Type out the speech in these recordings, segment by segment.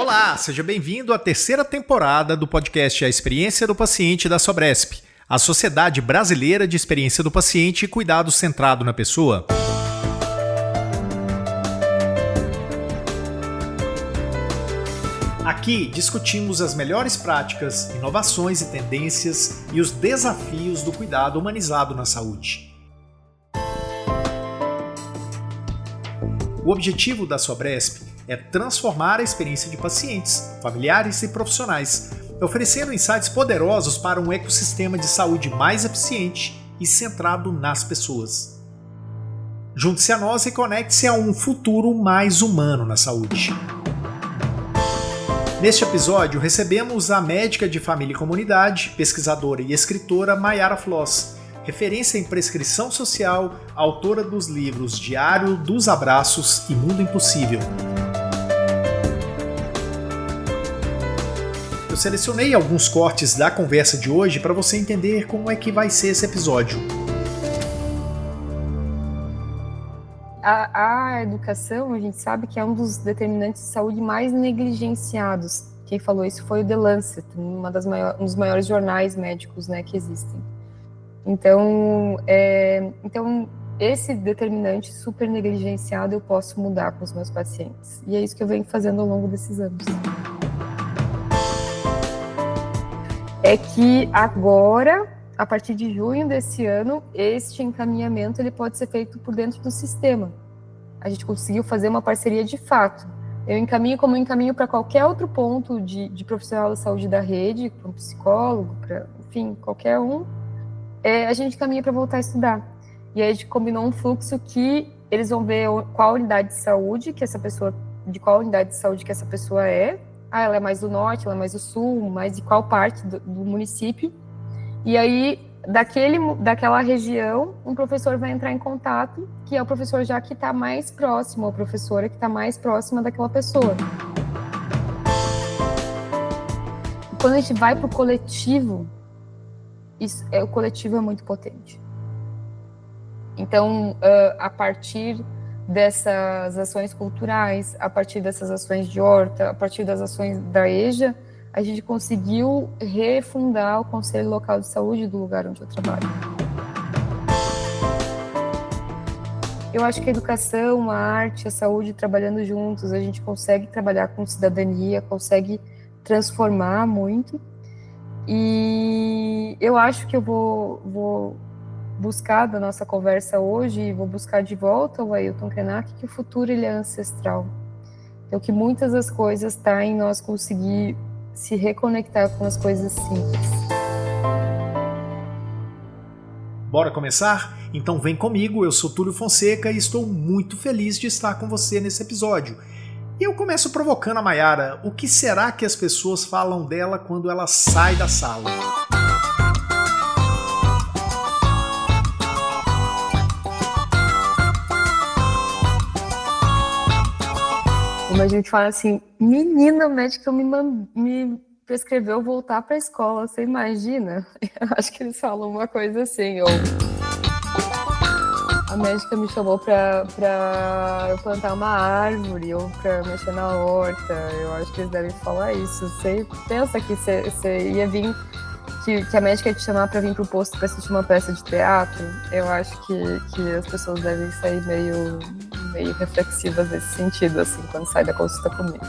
Olá, seja bem-vindo à terceira temporada do podcast A Experiência do Paciente da Sobresp, a Sociedade Brasileira de Experiência do Paciente e Cuidado Centrado na Pessoa. Aqui discutimos as melhores práticas, inovações e tendências e os desafios do cuidado humanizado na saúde. O objetivo da Sobresp é transformar a experiência de pacientes, familiares e profissionais, oferecendo insights poderosos para um ecossistema de saúde mais eficiente e centrado nas pessoas. Junte-se a nós e conecte-se a um futuro mais humano na saúde. Neste episódio, recebemos a médica de família e comunidade, pesquisadora e escritora Mayara Floss, referência em prescrição social, autora dos livros Diário dos Abraços e Mundo Impossível. Eu selecionei alguns cortes da conversa de hoje para você entender como é que vai ser esse episódio. A educação, a gente sabe que é um dos determinantes de saúde mais negligenciados. Quem falou isso foi o The Lancet, um dos maiores jornais médicos, né, que existem. Então, esse determinante super negligenciado eu posso mudar com os meus pacientes. E é isso que eu venho fazendo ao longo desses anos. É que agora, a partir de junho desse ano, este encaminhamento ele pode ser feito por dentro do sistema. A gente conseguiu fazer uma parceria de fato. Eu encaminho como eu encaminho para qualquer outro ponto de profissional da saúde da rede, para um psicólogo, para, enfim, qualquer um. A gente encaminha para voltar a estudar. E aí a gente combinou um fluxo que eles vão ver qual unidade de saúde que essa pessoa é. Ah, ela é mais do norte, ela é mais do sul, mais de qual parte do município. E aí, daquela região, um professor vai entrar em contato, que é o professor já que está mais próximo, ou a professora que está mais próxima daquela pessoa. Quando a gente vai para o coletivo, o coletivo é muito potente. Então, a partir dessas ações culturais, a partir dessas ações de horta, a partir das ações da EJA, a gente conseguiu refundar o Conselho Local de Saúde do lugar onde eu trabalho. Eu acho que a educação, a arte, a saúde, trabalhando juntos, a gente consegue trabalhar com cidadania, consegue transformar muito. E eu acho que eu vou buscar da nossa conversa hoje, vou buscar de volta o Ailton Krenak, que o futuro ele é ancestral. Então, que muitas das coisas está em nós conseguir se reconectar com as coisas simples. Bora começar? Então vem comigo, eu sou Túlio Fonseca e estou muito feliz de estar com você nesse episódio. E eu começo provocando a Mayara, o que será que as pessoas falam dela quando ela sai da sala? Como a gente fala assim, menina médica me prescreveu voltar para a escola, você imagina? Eu acho que eles falam uma coisa assim, ou a médica me chamou para eu plantar uma árvore ou para mexer na horta. Eu acho que eles devem falar isso. Você pensa que você ia vir, que a médica ia te chamar para vir para o posto para assistir uma peça de teatro? Eu acho que as pessoas devem sair meio reflexivas nesse sentido, assim, quando sai da consulta comigo.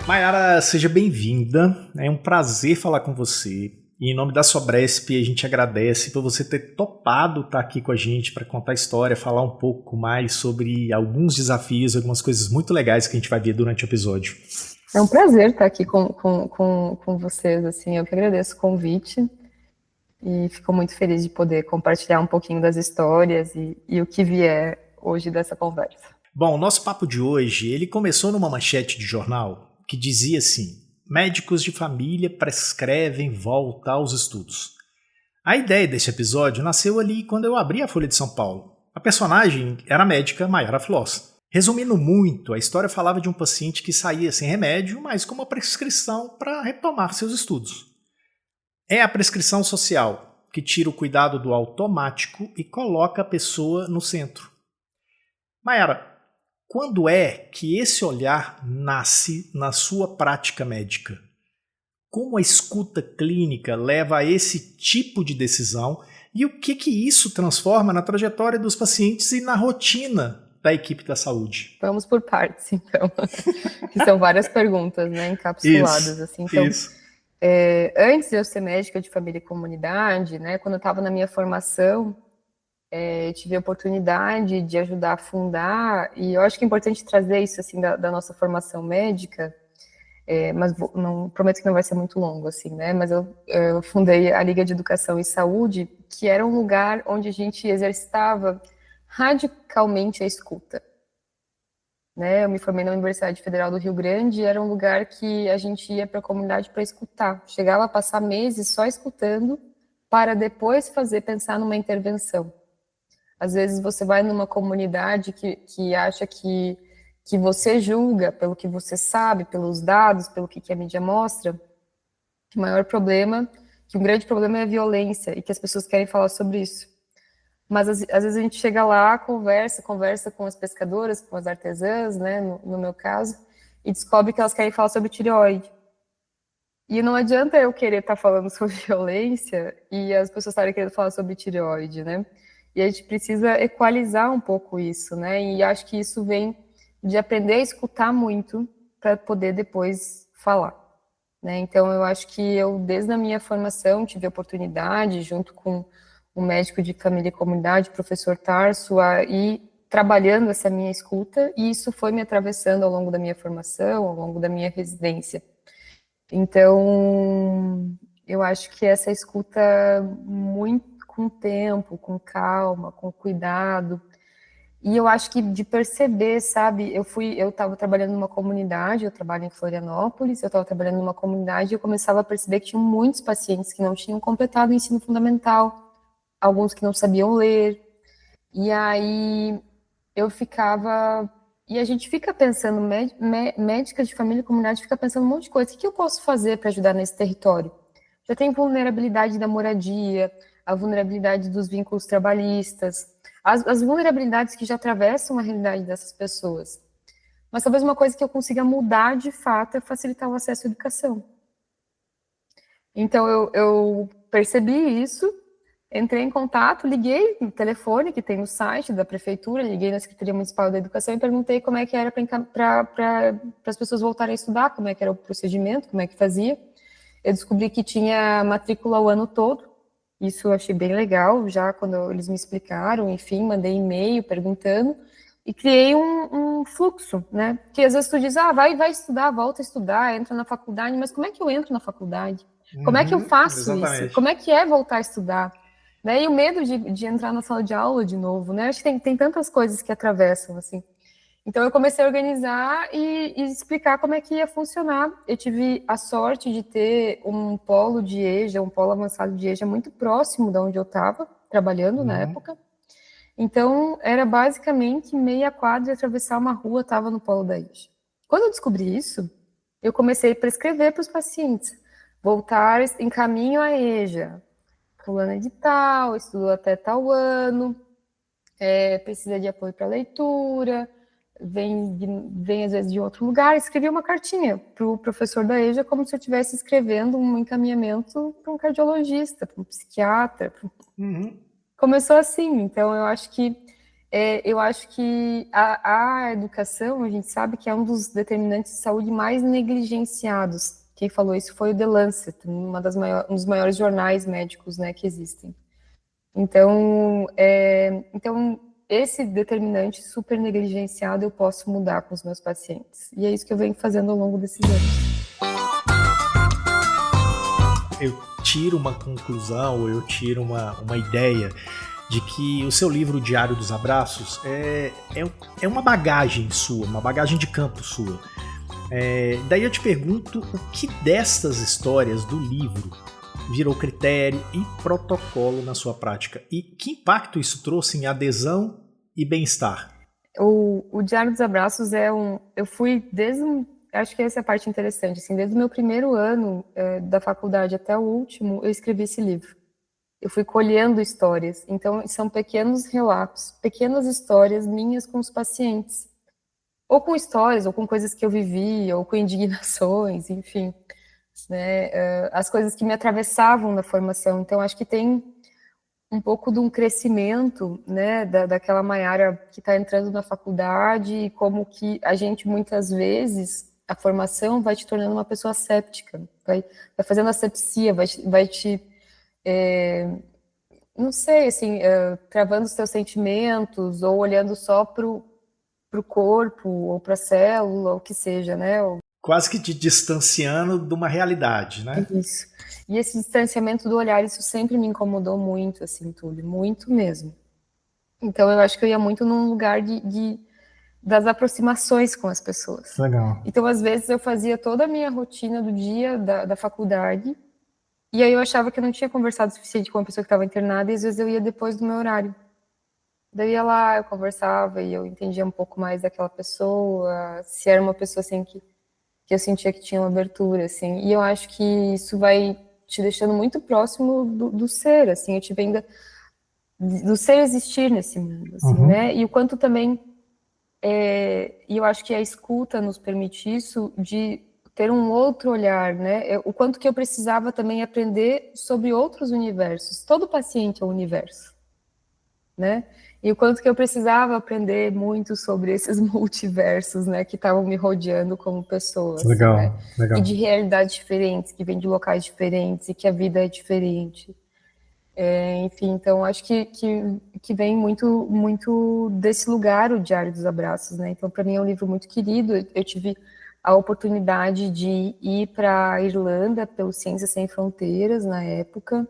Mayara, seja bem-vinda. É um prazer falar com você. E em nome da Sobresp, a gente agradece por você ter topado estar aqui com a gente para contar a história, falar um pouco mais sobre alguns desafios, algumas coisas muito legais que a gente vai ver durante o episódio. É um prazer estar aqui com vocês, assim, eu que agradeço o convite e fico muito feliz de poder compartilhar um pouquinho das histórias e o que vier hoje dessa conversa. Bom, o nosso papo de hoje, ele começou numa manchete de jornal que dizia assim: médicos de família prescrevem volta aos estudos. A ideia desse episódio nasceu ali quando eu abri a Folha de São Paulo. A personagem era a médica Mayara Floss. Resumindo muito, a história falava de um paciente que saía sem remédio, mas com uma prescrição para retomar seus estudos. É a prescrição social, que tira o cuidado do automático e coloca a pessoa no centro. Mayara, Quando é que esse olhar nasce na sua prática médica? Como a escuta clínica leva a esse tipo de decisão e o que isso transforma na trajetória dos pacientes e na rotina da equipe da saúde? Vamos por partes, então, que são várias perguntas, né, encapsuladas, assim. Então, antes de eu ser médica de família e comunidade, né, quando eu estava na minha formação, eu tive a oportunidade de ajudar a fundar, e eu acho que é importante trazer isso, assim, da nossa formação médica, mas não prometo que não vai ser muito longo, assim, né, mas eu fundei a Liga de Educação e Saúde, que era um lugar onde a gente exercitava radicalmente a escuta. Né, eu me formei na Universidade Federal do Rio Grande e era um lugar que a gente ia para a comunidade para escutar. Chegava a passar meses só escutando para depois pensar numa intervenção. Às vezes você vai numa comunidade que acha que você julga pelo que você sabe, pelos dados, pelo que a mídia mostra, que o maior problema, que um grande problema é a violência e que as pessoas querem falar sobre isso. Mas às vezes a gente chega lá, conversa com as pescadoras, com as artesãs, né, no meu caso, e descobre que elas querem falar sobre tireoide. E não adianta eu querer estar falando sobre violência e as pessoas estarem querendo falar sobre tireoide, né? E a gente precisa equalizar um pouco isso, né? E acho que isso vem de aprender a escutar muito para poder depois falar, né? Então eu acho que eu, desde a minha formação, tive a oportunidade, junto com um médico de família e comunidade, professor Tarso, e trabalhando essa minha escuta, e isso foi me atravessando ao longo da minha formação, ao longo da minha residência. Então, eu acho que essa escuta muito com tempo, com calma, com cuidado, e eu acho que de perceber, sabe, eu estava trabalhando numa comunidade, eu trabalho em Florianópolis, eu estava trabalhando numa comunidade e eu começava a perceber que tinham muitos pacientes que não tinham completado o ensino fundamental, alguns que não sabiam ler, e aí eu ficava, e a gente fica pensando, médica de família e comunidade fica pensando um monte de coisa, o que eu posso fazer para ajudar nesse território? Já tem vulnerabilidade da moradia, a vulnerabilidade dos vínculos trabalhistas, as vulnerabilidades que já atravessam a realidade dessas pessoas. Mas talvez uma coisa que eu consiga mudar de fato é facilitar o acesso à educação. Então eu percebi isso, entrei em contato, liguei no telefone que tem no site da prefeitura, liguei na Secretaria Municipal da Educação e perguntei como é que era para as pessoas voltarem a estudar, como é que era o procedimento, como é que fazia. Eu descobri que tinha matrícula o ano todo, isso eu achei bem legal, já quando eles me explicaram, enfim, mandei e-mail perguntando e criei um fluxo, né? Que às vezes tu diz, vai estudar, volta a estudar, entra na faculdade, mas como é que eu entro na faculdade? Como é que eu faço isso? Como é que é voltar a estudar? Né? E o medo de entrar na sala de aula de novo, né? Acho que tem tantas coisas que atravessam, assim. Então, eu comecei a organizar e explicar como é que ia funcionar. Eu tive a sorte de ter um polo de EJA, um polo avançado de EJA muito próximo de onde eu estava trabalhando na época. Então, era basicamente meia quadra, atravessar uma rua, estava no polo da EJA. Quando eu descobri isso, eu comecei a prescrever para os pacientes. Voltar em caminho à EJA. Fulana de tal, estudou até tal ano, precisa de apoio para leitura, vem às vezes de outro lugar, escrevi uma cartinha para o professor da EJA como se eu estivesse escrevendo um encaminhamento para um cardiologista, para um psiquiatra. Começou assim, então eu acho que a educação, a gente sabe que é um dos determinantes de saúde mais negligenciados. Quem falou isso foi o The Lancet, um dos maiores jornais médicos, né, que existem. Então, esse determinante super negligenciado eu posso mudar com os meus pacientes. E é isso que eu venho fazendo ao longo desses anos. Eu tiro uma conclusão, eu tiro uma ideia de que o seu livro Diário dos Abraços é uma bagagem sua, uma bagagem de campo sua. Daí eu te pergunto o que destas histórias do livro virou critério e protocolo na sua prática e que impacto isso trouxe em adesão e bem-estar? O Diário dos Abraços eu fui acho que essa é a parte interessante, assim, desde o meu primeiro ano da faculdade até o último, eu escrevi esse livro. Eu fui colhendo histórias, então são pequenos relatos, pequenas histórias minhas com os pacientes. ou com histórias, ou com coisas que eu vivi, ou com indignações, enfim, né? As coisas que me atravessavam na formação. Então, acho que tem um pouco de um crescimento, né, daquela Maiara que está entrando na faculdade, e como que a gente, muitas vezes, a formação vai te tornando uma pessoa séptica, vai fazendo asepsia, vai te não sei, assim, travando os teus sentimentos, ou olhando só pro corpo, ou pra célula, ou o que seja, né? Quase que te distanciando de uma realidade, né? Isso. E esse distanciamento do olhar, isso sempre me incomodou muito, assim, Túlio, muito mesmo. Então, eu acho que eu ia muito num lugar das aproximações com as pessoas. Legal. Então, às vezes, eu fazia toda a minha rotina do dia da faculdade, e aí eu achava que eu não tinha conversado o suficiente com a pessoa que estava internada, e às vezes eu ia depois do meu horário. Daí eu ia lá, eu conversava e eu entendia um pouco mais daquela pessoa, se era uma pessoa assim que eu sentia que tinha uma abertura, assim. E eu acho que isso vai te deixando muito próximo do ser, assim, eu te vendo do ser existir nesse mundo, assim, né? E o quanto também, e eu acho que a escuta nos permite isso, de ter um outro olhar, né? O quanto que eu precisava também aprender sobre outros universos. Todo paciente é um universo, né? E o quanto que eu precisava aprender muito sobre esses multiversos, né, que estavam me rodeando como pessoa, Legal, assim, né? legal. E de realidades diferentes, que vêm de locais diferentes e que a vida é diferente. Enfim, então acho que vem muito desse lugar o Diário dos Abraços, né? Então, para mim é um livro muito querido. Eu tive a oportunidade de ir para a Irlanda pelo Ciências Sem Fronteiras na época.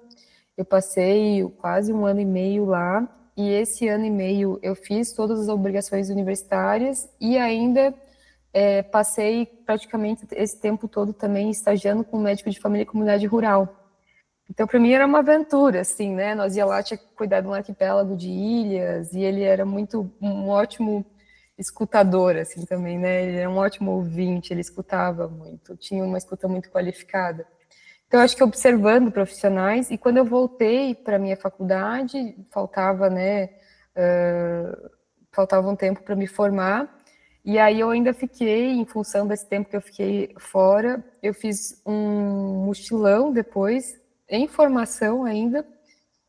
Eu passei quase 1 ano e meio lá, e esse ano e meio eu fiz todas as obrigações universitárias e ainda passei praticamente esse tempo todo também estagiando com um médico de família e comunidade rural. Então, para mim era uma aventura, assim, né? Nós ia lá, tinha que cuidar de um arquipélago de ilhas, e ele era um ótimo escutador, assim, também, né? Ele era um ótimo ouvinte, ele escutava muito, tinha uma escuta muito qualificada. Então, acho que observando profissionais, e quando eu voltei para minha faculdade, faltava, né, faltava um tempo para me formar, e aí eu ainda fiquei, em função desse tempo que eu fiquei fora, eu fiz um mochilão depois, em formação ainda,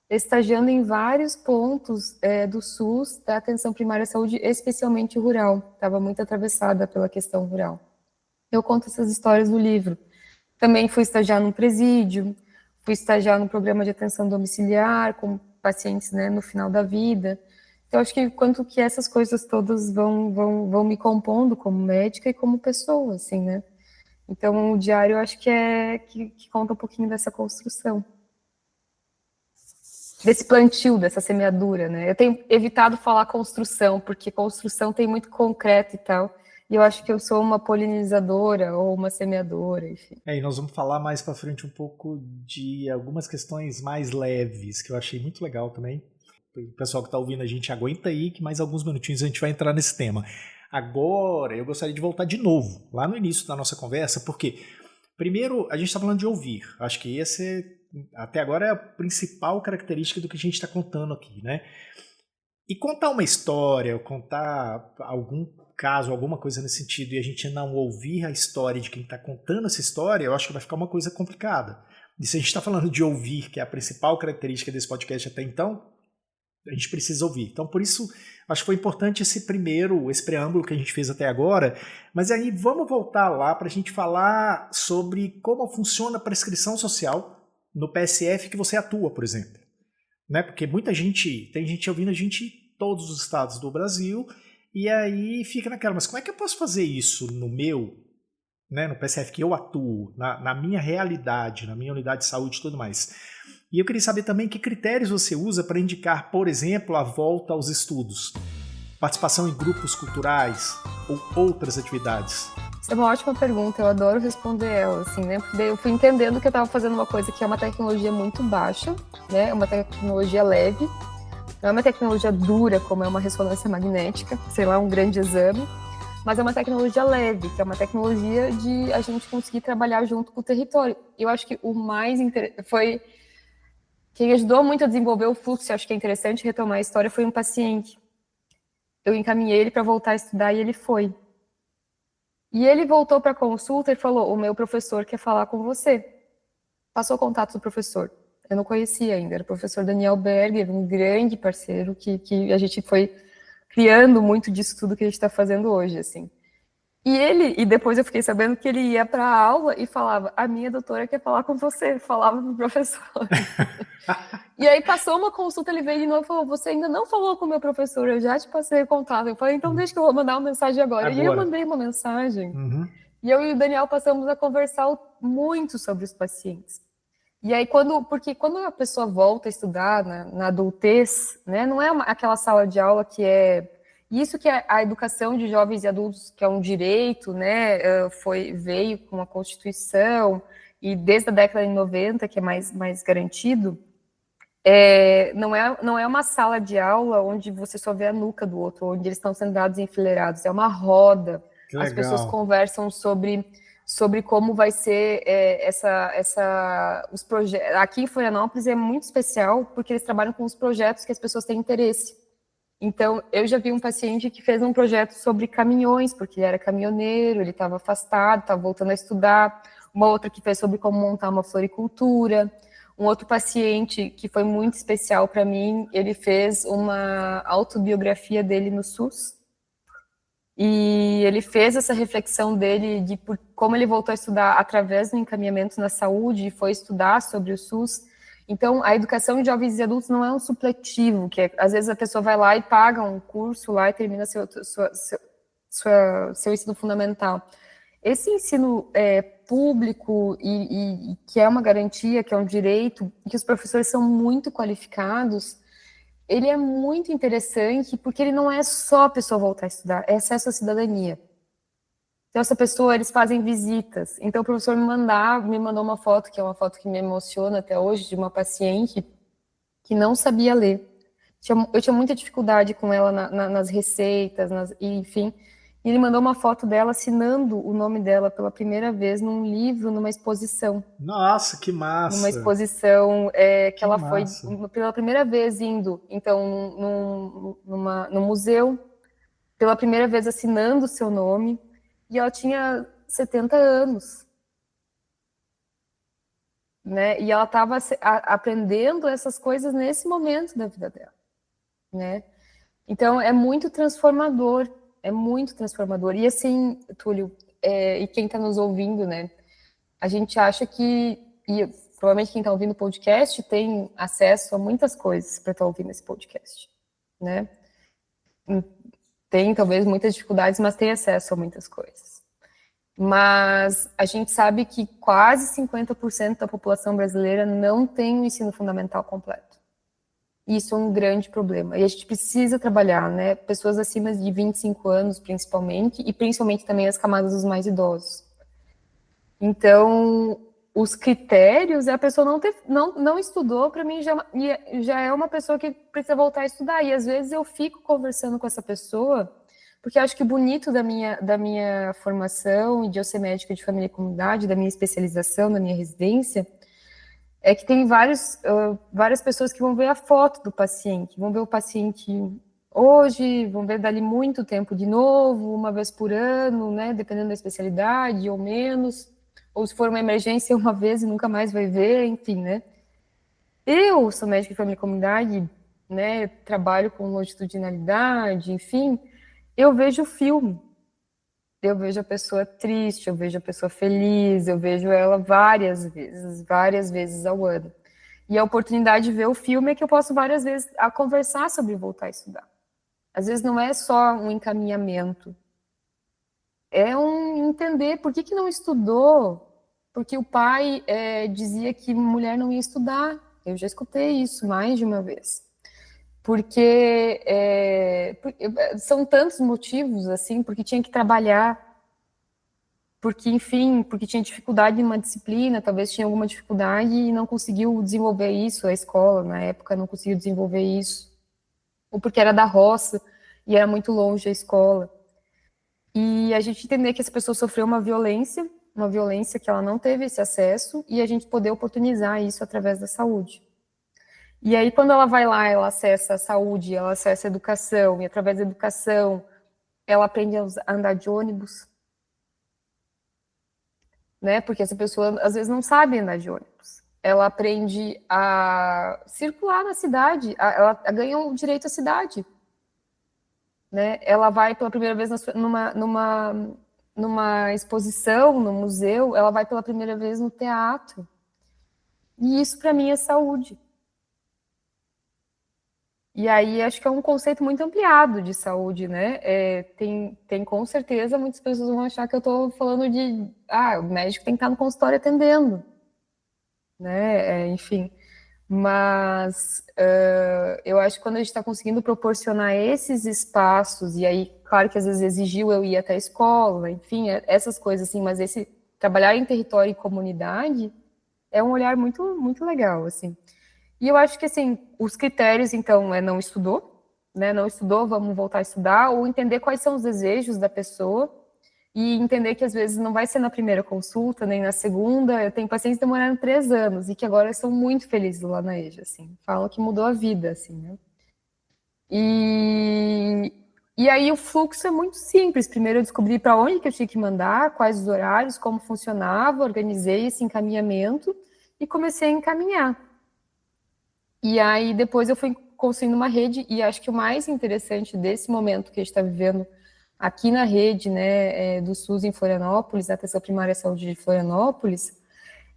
estagiando em vários pontos do SUS, da atenção primária à saúde, especialmente rural, estava muito atravessada pela questão rural. Eu conto essas histórias no livro. Também fui estagiar num presídio, fui estagiar no programa de atenção domiciliar, com pacientes, né, no final da vida. Então, acho que quanto que essas coisas todas vão me compondo como médica e como pessoa, assim, né? Então, o diário, eu acho que conta um pouquinho dessa construção. Desse plantio, dessa semeadura, né? Eu tenho evitado falar construção, porque construção tem muito concreto e tal. E eu acho que eu sou uma polinizadora ou uma semeadora, enfim. E nós vamos falar mais para frente um pouco de algumas questões mais leves, que eu achei muito legal também. O pessoal que está ouvindo a gente aguenta aí, que mais alguns minutinhos a gente vai entrar nesse tema. Agora, eu gostaria de voltar de novo, lá no início da nossa conversa, porque, primeiro, a gente está falando de ouvir. Acho que até agora, é a principal característica do que a gente está contando aqui, né? E contar uma história, ou contar algum caso, alguma coisa nesse sentido, e a gente não ouvir a história de quem está contando essa história, eu acho que vai ficar uma coisa complicada. E se a gente está falando de ouvir, que é a principal característica desse podcast até então, a gente precisa ouvir. Então, por isso, acho que foi importante esse preâmbulo que a gente fez até agora, mas aí vamos voltar lá para a gente falar sobre como funciona a prescrição social no PSF que você atua, por exemplo. Né? Porque tem gente ouvindo a gente em todos os estados do Brasil, e aí fica naquela, mas como é que eu posso fazer isso no meu, né, no PSF que eu atuo, na minha realidade, na minha unidade de saúde e tudo mais? E eu queria saber também que critérios você usa para indicar, por exemplo, a volta aos estudos, participação em grupos culturais ou outras atividades. Isso é uma ótima pergunta, eu adoro responder ela, assim, né? Porque daí eu fui entendendo que eu estava fazendo uma coisa que é uma tecnologia muito baixa, né? Uma tecnologia leve, não é uma tecnologia dura, como é uma ressonância magnética, sei lá, um grande exame, mas é uma tecnologia leve, que é uma tecnologia de a gente conseguir trabalhar junto com o território. Eu acho que o mais interessante foi... Quem ajudou muito a desenvolver o fluxo, acho que é interessante retomar a história, foi um paciente. Eu encaminhei ele para voltar a estudar e ele foi. E ele voltou para a consulta e falou: o meu professor quer falar com você. Passou o contato do professor. Eu não conhecia ainda, era o professor Daniel Berger, um grande parceiro que a gente foi criando muito disso tudo que a gente está fazendo hoje, assim. E depois eu fiquei sabendo que ele ia para a aula e falava: a minha doutora quer falar com você, falava pro professor. E aí passou uma consulta, ele veio de novo e falou: você ainda não falou com o meu professor, eu já te passei o contato. Eu falei: então deixa que eu vou mandar uma mensagem agora. E aí eu Agora. mandei uma mensagem. Uhum. E eu e o Daniel passamos a conversar muito sobre os pacientes. E aí, porque quando a pessoa volta a estudar na adultez, né, não é aquela sala de aula que é... Isso que é a educação de jovens e adultos, que é um direito, né, veio com a Constituição, e desde a década de 90, que é mais garantido, não é uma sala de aula onde você só vê a nuca do outro, onde eles estão sentados enfileirados, é uma roda. Que As pessoas legal. conversam sobre como vai ser os projetos. Aqui em Florianópolis é muito especial porque eles trabalham com os projetos que as pessoas têm interesse. Então, eu já vi um paciente que fez um projeto sobre caminhões, porque ele era caminhoneiro, ele estava afastado, estava voltando a estudar. Uma outra que fez sobre como montar uma floricultura. Um outro paciente que foi muito especial para mim, ele fez uma autobiografia dele no SUS. E ele fez essa reflexão dele de como ele voltou a estudar através do encaminhamento na saúde e foi estudar sobre o SUS. Então, a educação de jovens e adultos não é um supletivo, que às vezes a pessoa vai lá e paga um curso lá e termina seu ensino fundamental. Esse ensino público e que é uma garantia, que é um direito, que os professores são muito qualificados, ele é muito interessante porque ele não é só a pessoa voltar a estudar, é acesso à cidadania. Então, essa pessoa, eles fazem visitas. Então, o professor me mandou uma foto, que é uma foto que me emociona até hoje, de uma paciente que não sabia ler. Eu tinha muita dificuldade com ela nas receitas, enfim. E ele mandou uma foto dela assinando o nome dela pela primeira vez num livro, numa exposição. Nossa, que Numa massa. exposição que Que ela foi massa. pela primeira vez indo, então, num museu, pela primeira vez assinando o seu nome, e ela tinha 70 anos, né? E ela estava aprendendo essas coisas nesse momento da vida dela, né? Então, é muito transformador, é muito transformador. E assim, Túlio, e quem está nos ouvindo, né? A gente acha que, e provavelmente quem está ouvindo o podcast tem acesso a muitas coisas para estar ouvindo esse podcast, né? Tem talvez muitas dificuldades, mas tem acesso a muitas coisas. Mas a gente sabe que quase 50% da população brasileira não tem o ensino fundamental completo. Isso é um grande problema. E a gente precisa trabalhar, né? Pessoas acima de 25 anos, principalmente, e principalmente também as camadas dos mais idosos. Então, os critérios, a pessoa não estudou, para mim já é uma pessoa que precisa voltar a estudar. E às vezes eu fico conversando com essa pessoa, porque eu acho que o bonito da minha formação e de eu ser médica de família e comunidade, da minha especialização, da minha residência, é que tem várias pessoas que vão ver a foto do paciente, vão ver o paciente hoje, vão ver dali muito tempo de novo, uma vez por ano, né, dependendo da especialidade, ou menos, ou se for uma emergência uma vez e nunca mais vai ver, enfim, né. Eu sou médica de família e comunidade, né, trabalho com longitudinalidade, enfim, eu vejo o filme. Eu vejo a pessoa triste, eu vejo a pessoa feliz, eu vejo ela várias vezes ao ano. E a oportunidade de ver o filme é que eu posso várias vezes conversar sobre voltar a estudar. Às vezes não é só um encaminhamento, é um entender por que não estudou, porque o pai dizia que mulher não ia estudar. Eu já escutei isso mais de uma vez. Porque são tantos motivos, assim, porque tinha que trabalhar, porque, enfim, porque tinha dificuldade em uma disciplina, talvez tinha alguma dificuldade e não conseguiu desenvolver isso, a escola, na época, não conseguiu desenvolver isso, ou porque era da roça e era muito longe a escola. E a gente entender que essa pessoa sofreu uma violência que ela não teve esse acesso, e a gente poder oportunizar isso através da saúde. E aí, quando ela vai lá, ela acessa a saúde, ela acessa a educação, e através da educação, ela aprende a andar de ônibus, né? Porque essa pessoa às vezes não sabe andar de ônibus. Ela aprende a circular na cidade, ela ganha o direito à cidade, né? Ela vai pela primeira vez numa exposição, no museu, ela vai pela primeira vez no teatro. E isso para mim é saúde. E aí acho que é um conceito muito ampliado de saúde, né? Tem com certeza muitas pessoas vão achar que eu estou falando de o médico tem que estar no consultório atendendo, né? Enfim. Mas eu acho que quando a gente está conseguindo proporcionar esses espaços, e aí, claro que às vezes exigiu eu ir até a escola, enfim, essas coisas assim, mas esse trabalhar em território e comunidade é um olhar muito, muito legal, assim. E eu acho que, assim, os critérios, então, não estudou, né? Não estudou, vamos voltar a estudar, ou entender quais são os desejos da pessoa, e entender que, às vezes, não vai ser na primeira consulta, nem na segunda. Eu tenho pacientes que demoraram 3 anos, e que agora são muito felizes lá na EJA, assim. Falam que mudou a vida, assim, né? E aí o fluxo é muito simples. Primeiro eu descobri para onde que eu tinha que mandar, quais os horários, como funcionava, organizei esse encaminhamento e comecei a encaminhar. E aí depois eu fui construindo uma rede, e acho que o mais interessante desse momento que a gente está vivendo aqui na rede, né, do SUS em Florianópolis, da Atenção Primária à Saúde de Florianópolis,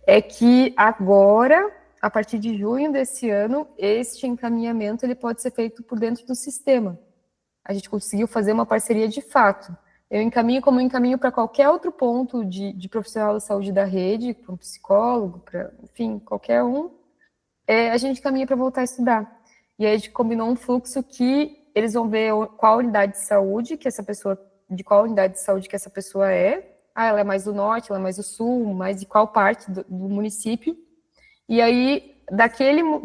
é que agora, a partir de junho desse ano, este encaminhamento ele pode ser feito por dentro do sistema. A gente conseguiu fazer uma parceria de fato. Eu encaminho como eu encaminho para qualquer outro ponto de profissional da saúde da rede, para um psicólogo, para, enfim, qualquer um, a gente caminha para voltar a estudar. E aí a gente combinou um fluxo que eles vão ver qual unidade de saúde que essa pessoa, de qual unidade de saúde que essa pessoa é. Ela é mais do norte, ela é mais do sul, mais de qual parte do município. E aí,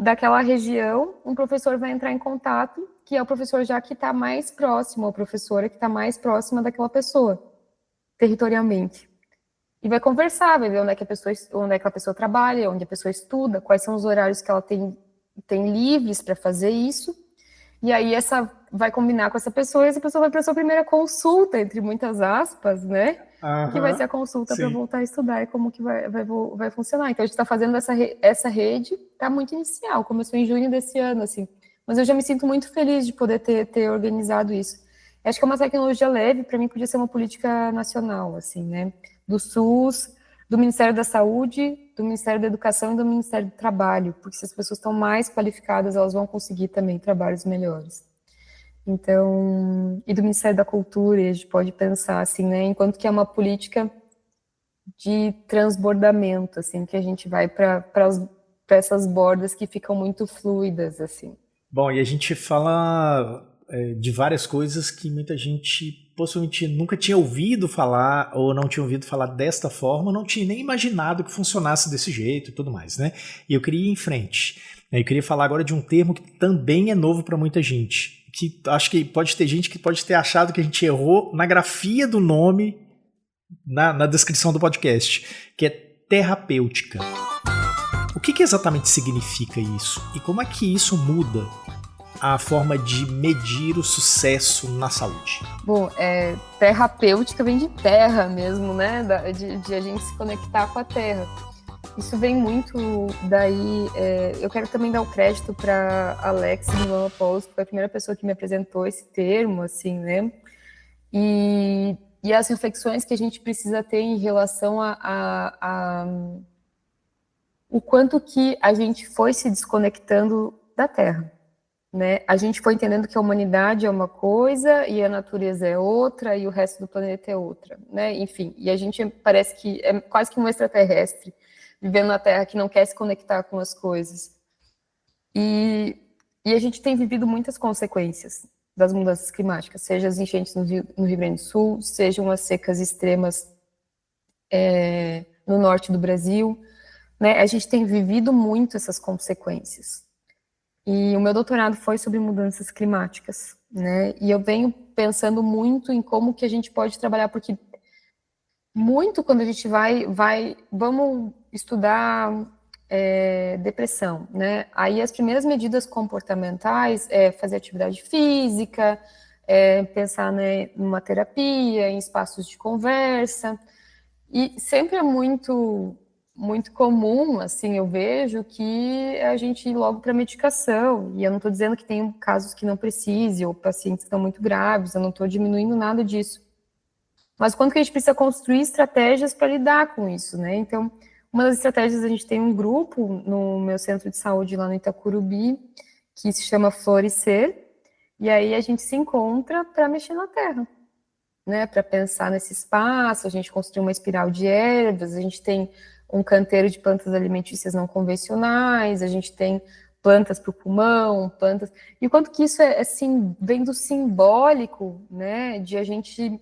daquela região, um professor vai entrar em contato, que é o professor já que está mais próximo, ou a professora que está mais próxima daquela pessoa, territorialmente. E vai conversar, vai ver onde é que a pessoa trabalha, onde a pessoa estuda, quais são os horários que ela tem livres para fazer isso. E aí vai combinar com essa pessoa, e essa pessoa vai para a sua primeira consulta, entre muitas aspas, né? Que vai ser a consulta para voltar a estudar e como que vai funcionar. Então a gente está fazendo essa rede, está muito inicial, começou em junho desse ano, assim. Mas eu já me sinto muito feliz de poder ter organizado isso. Acho que é uma tecnologia leve, para mim podia ser uma política nacional, assim, né? Do SUS, do Ministério da Saúde, do Ministério da Educação e do Ministério do Trabalho, porque se as pessoas estão mais qualificadas, elas vão conseguir também trabalhos melhores. Então, e do Ministério da Cultura, a gente pode pensar assim, né, enquanto que é uma política de transbordamento, assim, que a gente vai para essas bordas que ficam muito fluidas, assim. Bom, e a gente fala de várias coisas que muita gente possivelmente nunca tinha ouvido falar, ou não tinha ouvido falar desta forma, não tinha nem imaginado que funcionasse desse jeito e tudo mais, né? E eu queria ir em frente. Eu queria falar agora de um termo que também é novo para muita gente, que acho que pode ter gente que pode ter achado que a gente errou na grafia do nome na descrição do podcast, que é terapêutica. O que exatamente significa isso? E como é que isso muda a forma de medir o sucesso na saúde? Bom, terapêutica vem de terra mesmo, né? De a gente se conectar com a terra. Isso vem muito daí. Eu quero também dar o crédito para Alex Milano Paulo, que foi a primeira pessoa que me apresentou esse termo, assim, né? E as reflexões que a gente precisa ter em relação a o quanto que a gente foi se desconectando da Terra, né? A gente foi entendendo que a humanidade é uma coisa e a natureza é outra e o resto do planeta é outra, né? Enfim, e a gente parece que é quase que um extraterrestre vivendo na Terra que não quer se conectar com as coisas. E a gente tem vivido muitas consequências das mudanças climáticas, seja as enchentes no Rio Grande do Sul, sejam as secas extremas no norte do Brasil, né? A gente tem vivido muito essas consequências. E o meu doutorado foi sobre mudanças climáticas, né? E eu venho pensando muito em como que a gente pode trabalhar, porque muito quando a gente vamos estudar depressão, né? Aí as primeiras medidas comportamentais é fazer atividade física, pensar, né, numa terapia, em espaços de conversa. E sempre é muito comum, assim, eu vejo que a gente ir logo para medicação. E eu não estou dizendo que tem casos que não precise, ou pacientes que estão muito graves, eu não estou diminuindo nada disso. Mas quanto que a gente precisa construir estratégias para lidar com isso, né? Então, uma das estratégias, a gente tem um grupo no meu centro de saúde lá no Itacurubi, que se chama Florescer, e aí a gente se encontra para mexer na terra, né? Para pensar nesse espaço, a gente construiu uma espiral de ervas, a gente tem um canteiro de plantas alimentícias não convencionais, a gente tem plantas para o pulmão, plantas. E o quanto que isso assim, vem do simbólico, né? De a gente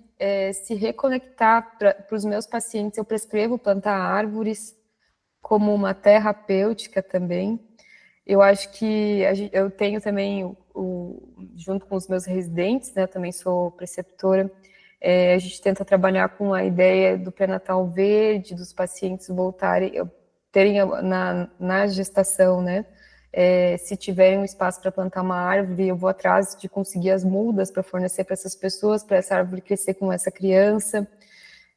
se reconectar para os meus pacientes. Eu prescrevo plantar árvores como uma terapêutica também. Eu acho que eu tenho também, junto com os meus residentes, né? Eu também sou preceptora. A gente tenta trabalhar com a ideia do pré-natal verde, dos pacientes voltarem, terem na gestação, né? Se tiverem um espaço para plantar uma árvore, eu vou atrás de conseguir as mudas para fornecer para essas pessoas, para essa árvore crescer com essa criança.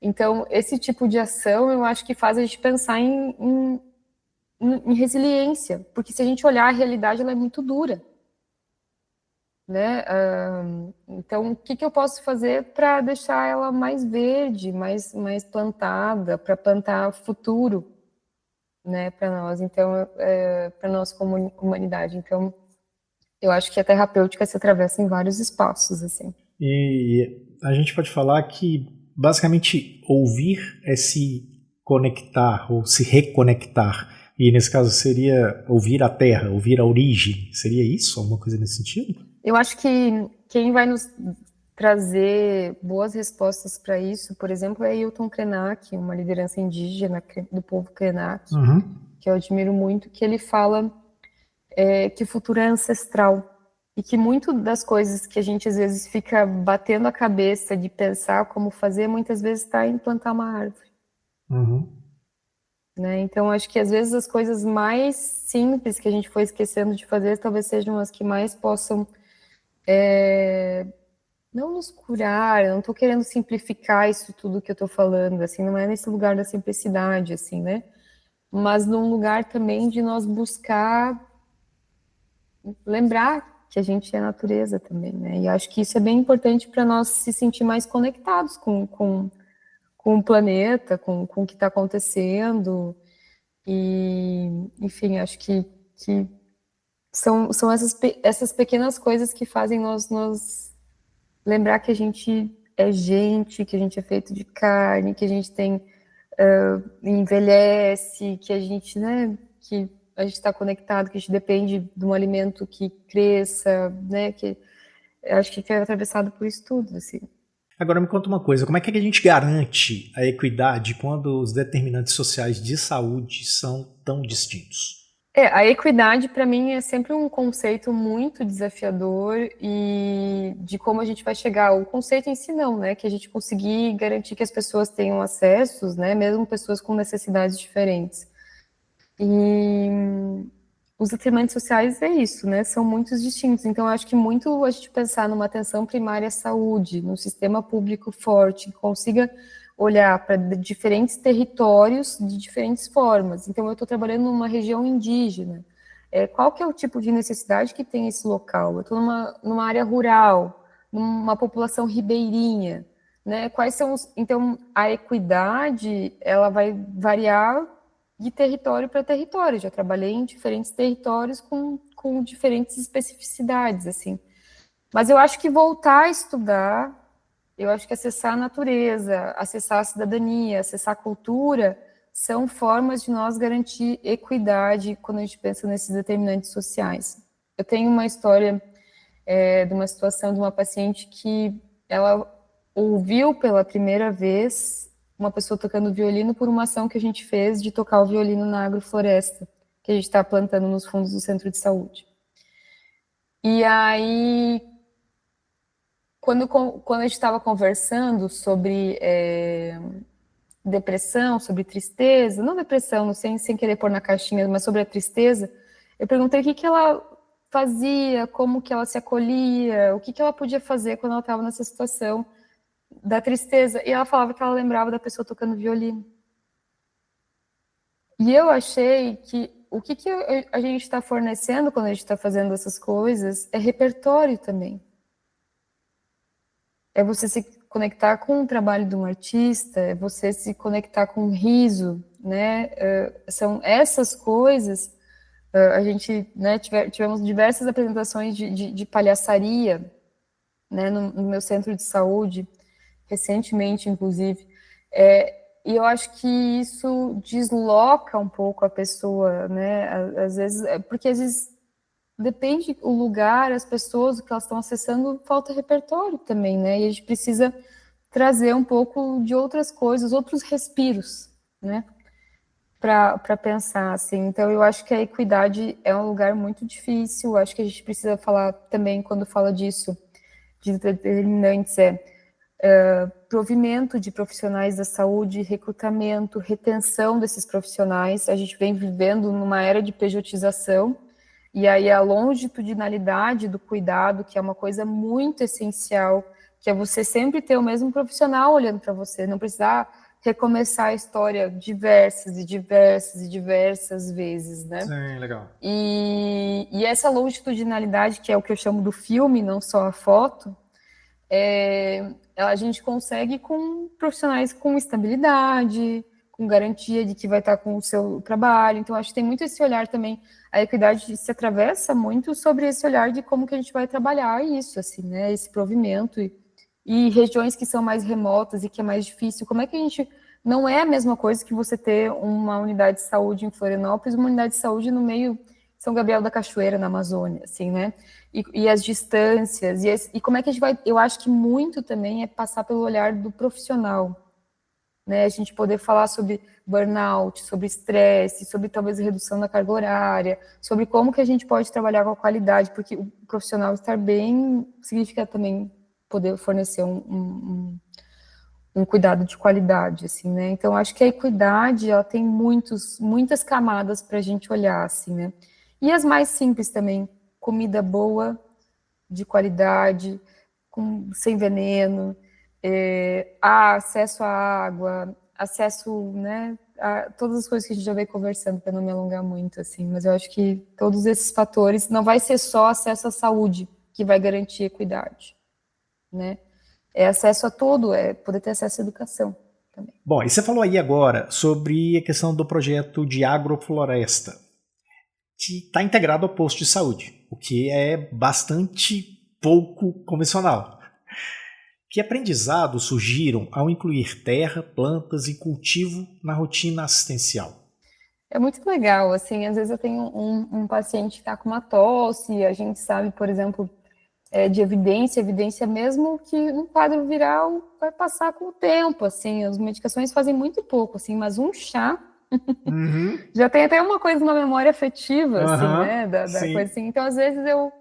Então, esse tipo de ação, eu acho que faz a gente pensar em resiliência, porque se a gente olhar a realidade, ela é muito dura. Né? Então, o que eu posso fazer para deixar ela mais verde, mais plantada, para plantar futuro, né, para nós, então, para nós como humanidade. Então, eu acho que a terapêutica se atravessa em vários espaços, assim. E a gente pode falar que, basicamente, ouvir é se conectar ou se reconectar. E, nesse caso, seria ouvir a terra, ouvir a origem. Seria isso? Alguma coisa nesse sentido? Eu acho que quem vai nos trazer boas respostas para isso, por exemplo, é Ailton Krenak, uma liderança indígena do povo Krenak, que eu admiro muito, que ele fala que o futuro é ancestral e que muito das coisas que a gente às vezes fica batendo a cabeça de pensar como fazer, muitas vezes está em plantar uma árvore. Né? Então, acho que às vezes as coisas mais simples que a gente foi esquecendo de fazer, talvez sejam as que mais possam não nos curar. Eu não estou querendo simplificar isso tudo que eu estou falando, assim, não é nesse lugar da simplicidade, assim, né? Mas num lugar também de nós buscar lembrar que a gente é natureza também, né? E acho que isso é bem importante para nós se sentir mais conectados com o planeta, com o que está acontecendo. E, enfim, acho que são essas pequenas coisas que fazem nós lembrar que a gente é gente, que a gente é feito de carne, que a gente tem envelhece, que a gente, né, que a gente está conectado, que a gente depende de um alimento que cresça, né, que acho que é atravessado por isso tudo, assim. Agora me conta uma coisa, como é que a gente garante a equidade quando os determinantes sociais de saúde são tão distintos? A equidade para mim é sempre um conceito muito desafiador e de como a gente vai chegar. O conceito em si não, né? Que a gente conseguir garantir que as pessoas tenham acessos, né? Mesmo pessoas com necessidades diferentes. E os determinantes sociais é isso, né? São muitos distintos. Então, eu acho que muito a gente pensar numa atenção primária à saúde, num sistema público forte, que consiga olhar para diferentes territórios de diferentes formas. Então, eu estou trabalhando numa região indígena. Qual que é o tipo de necessidade que tem esse local? Eu estou numa área rural, numa população ribeirinha, né? Quais são os... Então, a equidade, ela vai variar de território para território. Já trabalhei em diferentes territórios com diferentes especificidades, assim. Mas eu acho que voltar a estudar, eu acho que acessar a natureza, acessar a cidadania, acessar a cultura, são formas de nós garantir equidade quando a gente pensa nesses determinantes sociais. Eu tenho uma história de uma situação de uma paciente que ela ouviu pela primeira vez uma pessoa tocando violino por uma ação que a gente fez de tocar o violino na agrofloresta, que a gente está plantando nos fundos do centro de saúde. E aí, quando a gente estava conversando sobre depressão, sobre tristeza, não depressão, sem querer pôr na caixinha, mas sobre a tristeza, eu perguntei o que ela fazia, como que ela se acolhia, o que ela podia fazer quando ela estava nessa situação. da tristeza. E ela falava que ela lembrava da pessoa tocando violino. E eu achei que o que a gente está fornecendo quando a gente está fazendo essas coisas é repertório também. É você se conectar com o trabalho de um artista, é você se conectar com o riso, né? São essas coisas. A gente, né, tivemos diversas apresentações de palhaçaria, né, no meu centro de saúde, recentemente, inclusive. E eu acho que isso desloca um pouco a pessoa, né? Às vezes, porque às vezes depende o lugar, as pessoas, o que elas estão acessando, falta repertório também, né? E a gente precisa trazer um pouco de outras coisas, outros respiros, né? Para pensar, assim. Então, eu acho que a equidade é um lugar muito difícil. Eu acho que a gente precisa falar também, quando fala disso, de determinantes, provimento de profissionais da saúde, recrutamento, retenção desses profissionais. A gente vem vivendo numa era de pejotização, e aí a longitudinalidade do cuidado, que é uma coisa muito essencial, que é você sempre ter o mesmo profissional olhando para você, não precisar recomeçar a história diversas e diversas e diversas vezes, né? Sim, legal. E essa longitudinalidade, que é o que eu chamo do filme, não só a foto, a gente consegue com profissionais com estabilidade, com garantia de que vai estar com o seu trabalho. Então, acho que tem muito esse olhar também. A equidade se atravessa muito sobre esse olhar de como que a gente vai trabalhar isso, assim, né? Esse provimento e regiões que são mais remotas e que é mais difícil. Como é que a gente... Não é a mesma coisa que você ter uma unidade de saúde em Florianópolis, uma unidade de saúde no meio São Gabriel da Cachoeira, na Amazônia, assim, né? E as distâncias, e como é que a gente vai... Eu acho que muito também é passar pelo olhar do profissional, né? A gente poder falar sobre burnout, sobre estresse, sobre talvez redução da carga horária, sobre como que a gente pode trabalhar com a qualidade, porque o profissional estar bem significa também poder fornecer um cuidado de qualidade, assim, né? Então, acho que a equidade, ela tem muitas camadas para a gente olhar, assim, né? E as mais simples também, comida boa, de qualidade, sem veneno, acesso à água, acesso, né, a todas as coisas que a gente já veio conversando, para não me alongar muito, assim, mas eu acho que todos esses fatores, não vai ser só acesso à saúde que vai garantir equidade, né? É acesso a tudo, é poder ter acesso à educação também. Bom, e você falou aí agora sobre a questão do projeto de agrofloresta, que está integrado ao posto de saúde, o que é bastante pouco convencional. Que aprendizados surgiram ao incluir terra, plantas e cultivo na rotina assistencial? É muito legal, assim, às vezes eu tenho um paciente que está com uma tosse, e a gente sabe, por exemplo, de evidência mesmo que um quadro viral vai passar com o tempo, assim, as medicações fazem muito pouco, assim, mas um chá já tem até uma coisa na memória afetiva, assim, né, da coisa assim. Então, às vezes eu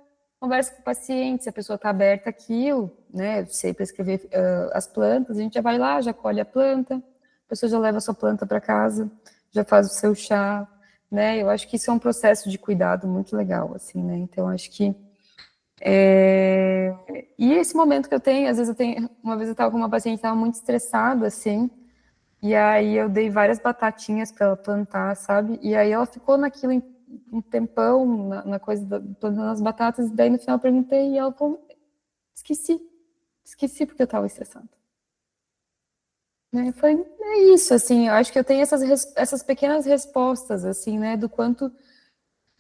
converso com o paciente, se a pessoa está aberta àquilo, né, sei prescrever as plantas, a gente já vai lá, já colhe a planta, a pessoa já leva a sua planta para casa, já faz o seu chá, né, eu acho que isso é um processo de cuidado muito legal, assim, né, então acho que e esse momento que eu tenho, às vezes uma vez eu estava com uma paciente que estava muito estressada, assim, e aí eu dei várias batatinhas para ela plantar, sabe? E aí ela ficou naquilo um tempão, na coisa plantando as batatas, e daí no final eu perguntei e ela falou, esqueci porque eu estava estressada. Né? Eu falei, é isso, assim, eu acho que eu tenho essas pequenas respostas, assim, né, do quanto...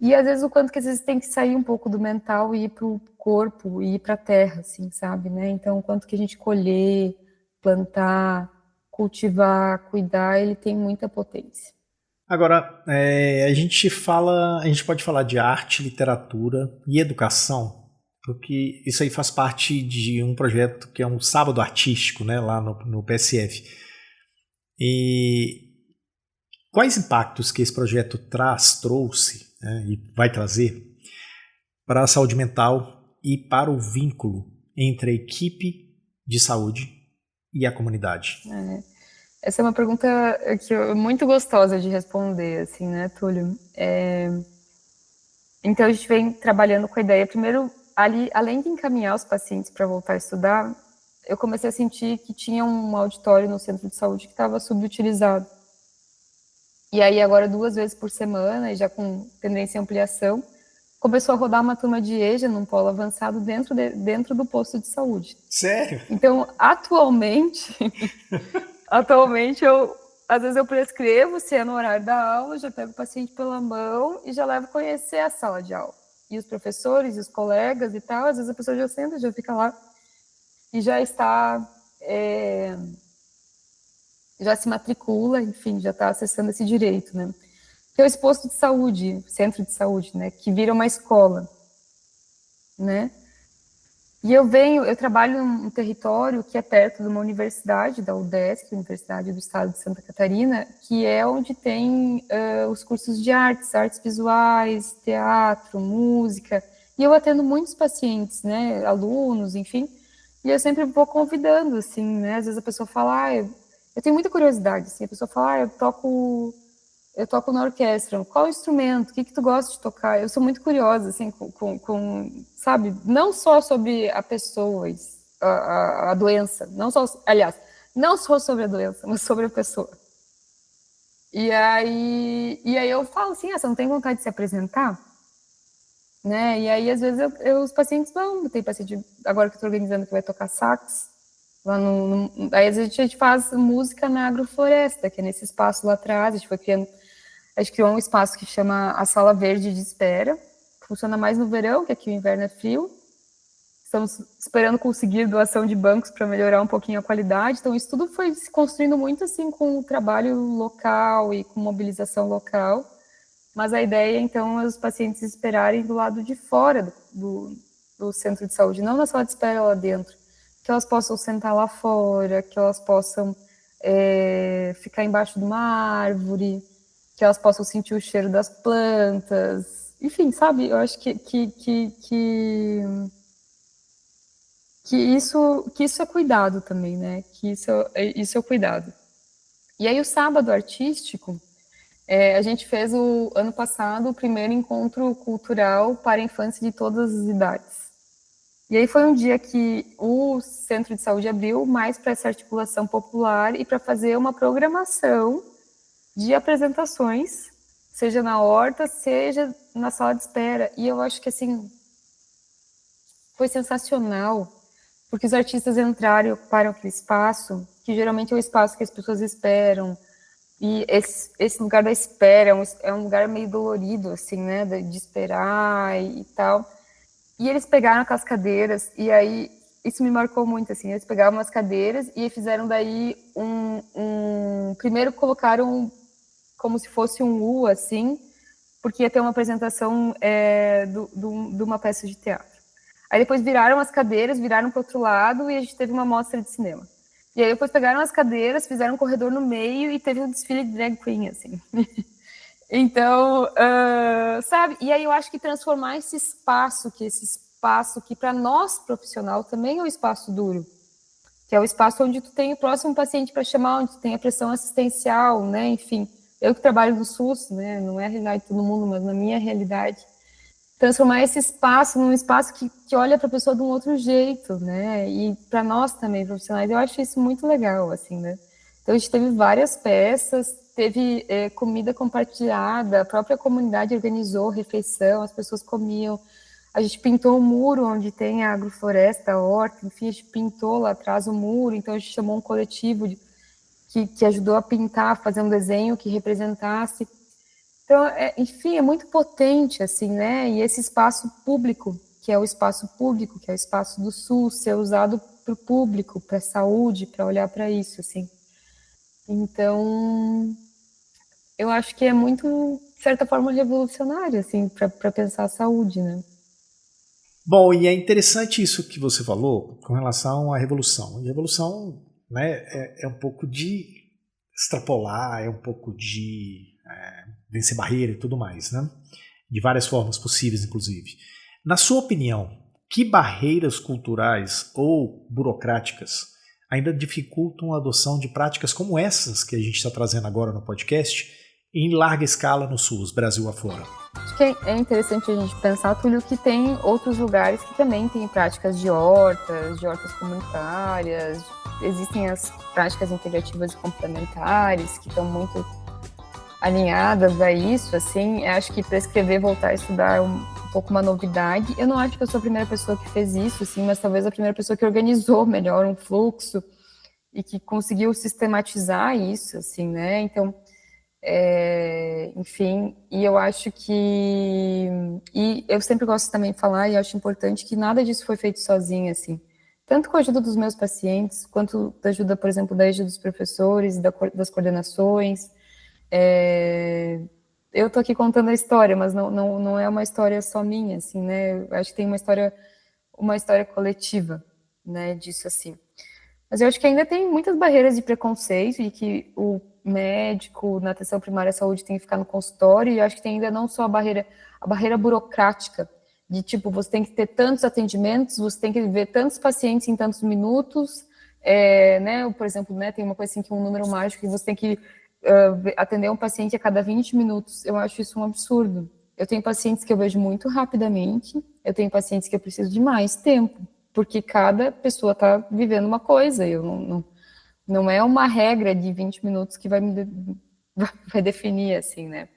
E às vezes o quanto que às vezes tem que sair um pouco do mental e ir para o corpo e ir para a terra, assim, sabe, né? Então, o quanto que a gente colher, plantar, cultivar, cuidar, ele tem muita potência. Agora, a gente pode falar de arte, literatura e educação, porque isso aí faz parte de um projeto que é um sábado artístico, né, lá no PSF. E quais impactos que esse projeto trouxe, né, e vai trazer para a saúde mental e para o vínculo entre a equipe de saúde e a comunidade? Essa é uma pergunta muito gostosa de responder, assim, né, Túlio? Então, a gente vem trabalhando com a ideia, primeiro, além de encaminhar os pacientes para voltar a estudar, eu comecei a sentir que tinha um auditório no centro de saúde que estava subutilizado. E aí agora 2 vezes por semana, e já com tendência à ampliação, começou a rodar uma turma de EJA num polo avançado dentro do posto de saúde. Sério? Então, atualmente às vezes eu prescrevo, se é no horário da aula, já pego o paciente pela mão e já levo conhecer a sala de aula. E os professores, e os colegas e tal, às vezes a pessoa já senta, já fica lá e já está, já se matricula, enfim, já está acessando esse direito, né? Que é esse posto de saúde, centro de saúde, né? Que vira uma escola, né? E eu trabalho num território que é perto de uma universidade, da UDESC, Universidade do Estado de Santa Catarina, que é onde tem os cursos de artes visuais, teatro, música, e eu atendo muitos pacientes, né, alunos, enfim, e eu sempre vou convidando, assim, né, às vezes a pessoa fala, eu tenho muita curiosidade, assim, a pessoa fala, eu toco na orquestra, qual instrumento, o que tu gosta de tocar? Eu sou muito curiosa, assim, sabe, não só sobre a pessoa, a doença, não só sobre a doença, mas sobre a pessoa. E aí eu falo assim, você não tem vontade de se apresentar? Né? E aí, às vezes, os pacientes vão, tem paciente, agora que eu estou organizando, que vai tocar sax, lá aí, às vezes, a gente faz música na agrofloresta, que é nesse espaço lá atrás, a gente criou um espaço que chama a Sala Verde de Espera, funciona mais no verão, que aqui o inverno é frio. Estamos esperando conseguir doação de bancos para melhorar um pouquinho a qualidade. Então, isso tudo foi se construindo muito assim com o trabalho local e com mobilização local. Mas a ideia, então, é os pacientes esperarem do lado de fora do centro de saúde, não na sala de espera lá dentro. Que elas possam sentar lá fora, que elas possam ficar embaixo de uma árvore, que elas possam sentir o cheiro das plantas, enfim, sabe? Eu acho que isso é cuidado também, né? Que isso é o cuidado. E aí o sábado artístico, a gente fez ano passado o primeiro encontro cultural para a infância de todas as idades. E aí foi um dia que o Centro de Saúde abriu mais para essa articulação popular e para fazer uma programação de apresentações, seja na horta, seja na sala de espera. E eu acho que, assim, foi sensacional, porque os artistas entraram e ocuparam aquele espaço, que geralmente é o espaço que as pessoas esperam, e esse lugar da espera é um lugar meio dolorido, assim, né, de esperar e tal. E eles pegaram aquelas cadeiras, e aí, isso me marcou muito, assim, eles pegavam as cadeiras e fizeram daí primeiro colocaram como se fosse um U, assim, porque ia ter uma apresentação de uma peça de teatro. Aí depois viraram as cadeiras, viraram para o outro lado e a gente teve uma mostra de cinema. E aí depois pegaram as cadeiras, fizeram um corredor no meio e teve um desfile de drag queen, assim. Então, sabe? E aí eu acho que transformar esse espaço que para nós profissional também é um espaço duro, que é o espaço onde tu tem o próximo paciente para chamar, onde tu tem a pressão assistencial, né? Enfim, eu que trabalho no SUS, né? Não é a realidade de todo mundo, mas na minha realidade, transformar esse espaço num espaço que olha para a pessoa de um outro jeito, né? E para nós também, profissionais, eu acho isso muito legal, assim, né? Então, a gente teve várias peças, teve comida compartilhada, a própria comunidade organizou refeição, as pessoas comiam. A gente pintou o muro onde tem a agrofloresta, a horta, enfim, a gente pintou lá atrás o muro, então a gente chamou um coletivo que ajudou a pintar, a fazer um desenho que representasse. Então, enfim, é muito potente, assim, né? E esse espaço público, que é o espaço público, que é o espaço do SUS, ser usado para o público, para a saúde, para olhar para isso, assim. Então, eu acho que é muito, de certa forma, revolucionário, assim, para pensar a saúde, né? Bom, e é interessante isso que você falou com relação à revolução. E a revolução, né, é um pouco de extrapolar, é um pouco de vencer barreira e tudo mais, né? De várias formas possíveis, inclusive. Na sua opinião, que barreiras culturais ou burocráticas ainda dificultam a adoção de práticas como essas que a gente está trazendo agora no podcast em larga escala no SUS, Brasil afora? Acho que é interessante a gente pensar, Túlio, que tem outros lugares que também têm práticas de hortas comunitárias, existem as práticas integrativas e complementares, que estão muito alinhadas a isso, assim. Eu acho que prescrever, voltar a estudar é um pouco uma novidade. Eu não acho que eu sou a primeira pessoa que fez isso, assim, mas talvez a primeira pessoa que organizou melhor um fluxo e que conseguiu sistematizar isso, assim, né? Então, enfim, e eu acho que... E eu sempre gosto também de falar, e acho importante, que nada disso foi feito sozinho, assim. Tanto com a ajuda dos meus pacientes, quanto da ajuda, por exemplo, da ajuda dos professores, das coordenações. Eu tô aqui contando a história, mas não é uma história só minha, assim, né? Eu acho que tem uma história coletiva, né, disso, assim. Mas eu acho que ainda tem muitas barreiras de preconceito e que o médico na atenção primária à saúde tem que ficar no consultório, e eu acho que tem ainda não só a barreira burocrática, de tipo, você tem que ter tantos atendimentos, você tem que ver tantos pacientes em tantos minutos, né, por exemplo, né, tem uma coisa assim que um número mágico, que você tem que atender um paciente a cada 20 minutos, eu acho isso um absurdo. Eu tenho pacientes que eu vejo muito rapidamente, eu tenho pacientes que eu preciso de mais tempo, porque cada pessoa está vivendo uma coisa, eu não é uma regra de 20 minutos que vai definir, assim, né?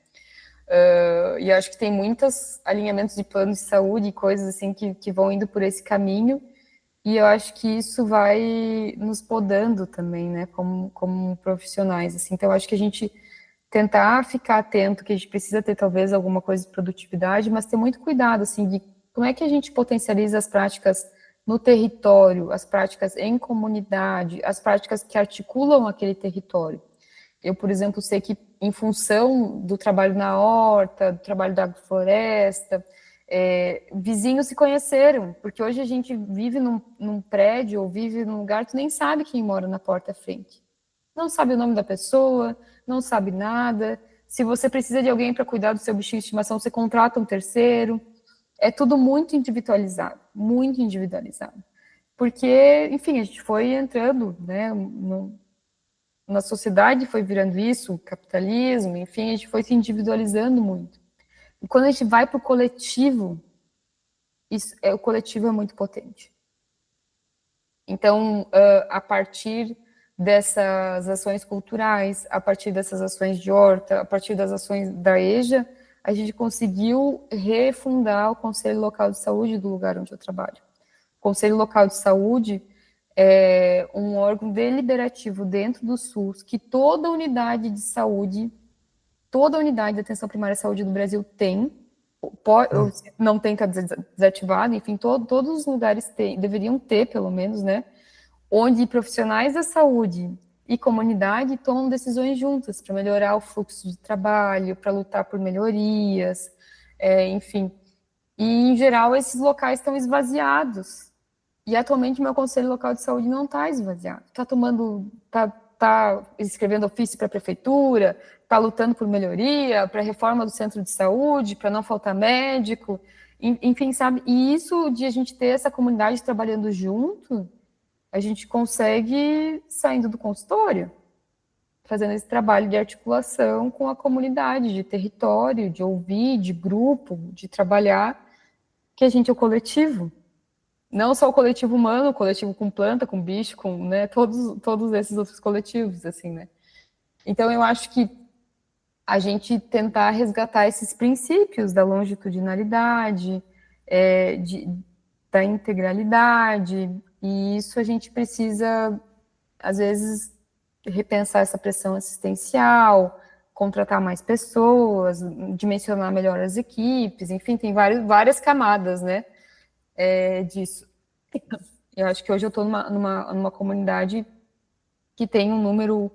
E acho que tem muitos alinhamentos de planos de saúde e coisas assim que vão indo por esse caminho, e eu acho que isso vai nos podando também, né, como profissionais, assim. Então, eu acho que a gente tentar ficar atento, que a gente precisa ter talvez alguma coisa de produtividade, mas ter muito cuidado, assim, de como é que a gente potencializa as práticas no território, as práticas em comunidade, as práticas que articulam aquele território. Eu, por exemplo, sei que em função do trabalho na horta, do trabalho da agrofloresta, vizinhos se conheceram, porque hoje a gente vive num prédio ou vive num lugar, tu nem sabe quem mora na porta à frente. Não sabe o nome da pessoa, não sabe nada. Se você precisa de alguém para cuidar do seu bichinho de estimação, você contrata um terceiro. É tudo muito individualizado, muito individualizado. Porque, enfim, a gente foi entrando, né, na sociedade, foi virando isso, o capitalismo, enfim, a gente foi se individualizando muito. E quando a gente vai para o coletivo, o coletivo é muito potente. Então, a partir dessas ações culturais, a partir dessas ações de horta, a partir das ações da EJA, a gente conseguiu refundar o Conselho Local de Saúde do lugar onde eu trabalho. O Conselho Local de Saúde é um órgão deliberativo dentro do SUS que toda unidade de saúde, toda unidade de atenção primária à saúde do Brasil tem, não tem, está desativado, enfim, todos os lugares deveriam ter, pelo menos, né, onde profissionais da saúde e comunidade tomam decisões juntas para melhorar o fluxo de trabalho, para lutar por melhorias, enfim. E, em geral, esses locais estão esvaziados. E, atualmente, meu Conselho Local de Saúde não está esvaziado. Está escrevendo ofício para a prefeitura, está lutando por melhoria, para a reforma do centro de saúde, para não faltar médico, enfim, sabe? E isso de a gente ter essa comunidade trabalhando junto, a gente consegue saindo do consultório, fazendo esse trabalho de articulação com a comunidade, de território, de ouvir, de grupo, de trabalhar, que a gente é o coletivo. Não só o coletivo humano, o coletivo com planta, com bicho, com, né, todos esses outros coletivos, assim, né. Então, eu acho que a gente tentar resgatar esses princípios da longitudinalidade, da integralidade, e isso a gente precisa, às vezes, repensar essa pressão assistencial, contratar mais pessoas, dimensionar melhor as equipes, enfim, tem várias camadas, né, disso. Eu acho que hoje eu estou numa comunidade que tem um número